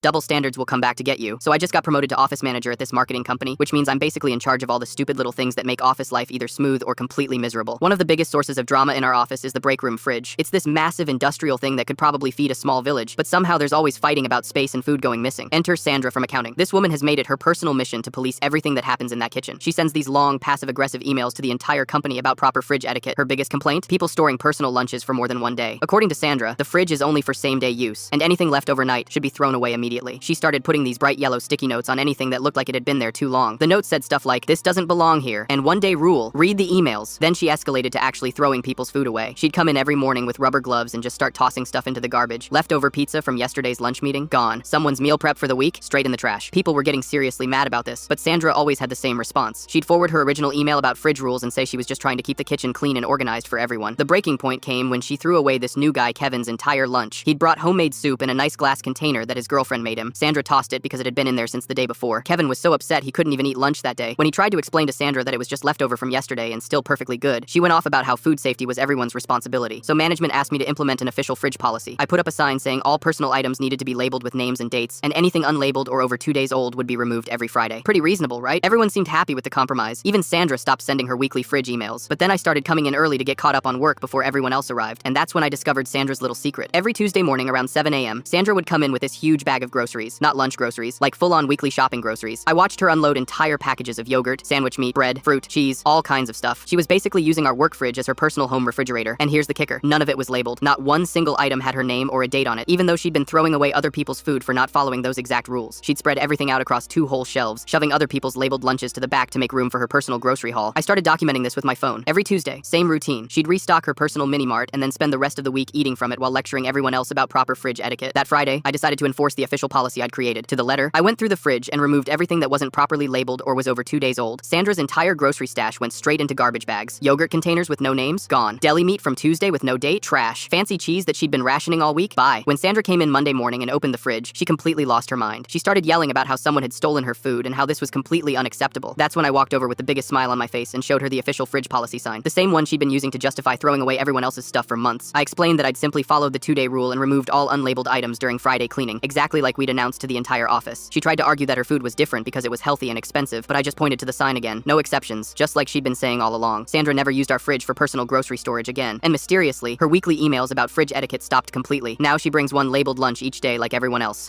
Double standards will come back to get you. So I just got promoted to office manager at this marketing company, which means I'm basically in charge of all the stupid little things that make office life either smooth or completely miserable. One of the biggest sources of drama in our office is the break room fridge. It's this massive industrial thing that could probably feed a small village, but somehow there's always fighting about space and food going missing. Enter Sandra from accounting. This woman has made it her personal mission to police everything that happens in that kitchen. She sends these long, passive-aggressive emails to the entire company about proper fridge etiquette. Her biggest complaint? People storing personal lunches for more than one day. According to Sandra, the fridge is only for same-day use, and anything left overnight should be thrown away immediately. She started putting these bright yellow sticky notes on anything that looked like it had been there too long. The notes said stuff like, "This doesn't belong here," and "One-day rule, read the emails." Then she escalated to actually throwing people's food away. She'd come in every morning with rubber gloves and just start tossing stuff into the garbage. Leftover pizza from yesterday's lunch meeting? Gone. Someone's meal prep for the week? Straight in the trash. People were getting seriously mad about this, but Sandra always had the same response. She'd forward her original email about fridge rules and say she was just trying to keep the kitchen clean and organized for everyone. The breaking point came when she threw away this new guy Kevin's entire lunch. He'd brought homemade soup in a nice glass container that his girlfriend made him. Sandra tossed it because it had been in there since the day before. Kevin was so upset he couldn't even eat lunch that day. When he tried to explain to Sandra that it was just leftover from yesterday and still perfectly good, she went off about how food safety was everyone's responsibility. So management asked me to implement an official fridge policy. I put up a sign saying all personal items needed to be labeled with names and dates, and anything unlabeled or over 2 days old would be removed every Friday. Pretty reasonable, right? Everyone seemed happy with the compromise. Even Sandra stopped sending her weekly fridge emails. But then I started coming in early to get caught up on work before everyone else arrived, and that's when I discovered Sandra's little secret. Every Tuesday morning around 7 a.m., Sandra would come in with this huge bag of groceries. Not lunch groceries, like full-on weekly shopping groceries. I watched her unload entire packages of yogurt, sandwich meat, bread, fruit, cheese, all kinds of stuff. She was basically using our work fridge as her personal home refrigerator. And here's the kicker. None of it was labeled. Not one single item had her name or a date on it, even though she'd been throwing away other people's food for not following those exact rules. She'd spread everything out across 2 whole shelves, shoving other people's labeled lunches to the back to make room for her personal grocery haul. I started documenting this with my phone. Every Tuesday, same routine. She'd restock her personal mini-mart and then spend the rest of the week eating from it while lecturing everyone else about proper fridge etiquette. That Friday, I decided to enforce the official policy I'd created. To the letter, I went through the fridge and removed everything that wasn't properly labeled or was over 2 days old. Sandra's entire grocery stash went straight into garbage bags. Yogurt containers with no names? Gone. Deli meat from Tuesday with no date? Trash. Fancy cheese that she'd been rationing all week? Bye. When Sandra came in Monday morning and opened the fridge, she completely lost her mind. She started yelling about how someone had stolen her food and how this was completely unacceptable. That's when I walked over with the biggest smile on my face and showed her the official fridge policy sign, the same one she'd been using to justify throwing away everyone else's stuff for months. I explained that I'd simply followed the 2-day rule and removed all unlabeled items during Friday cleaning, exactly like we'd announced to the entire office. She tried to argue that her food was different because it was healthy and expensive, but I just pointed to the sign again. No exceptions, just like she'd been saying all along. Sandra never used our fridge for personal grocery storage again, and mysteriously, her weekly emails about fridge etiquette stopped completely. Now she brings one labeled lunch each day like everyone else.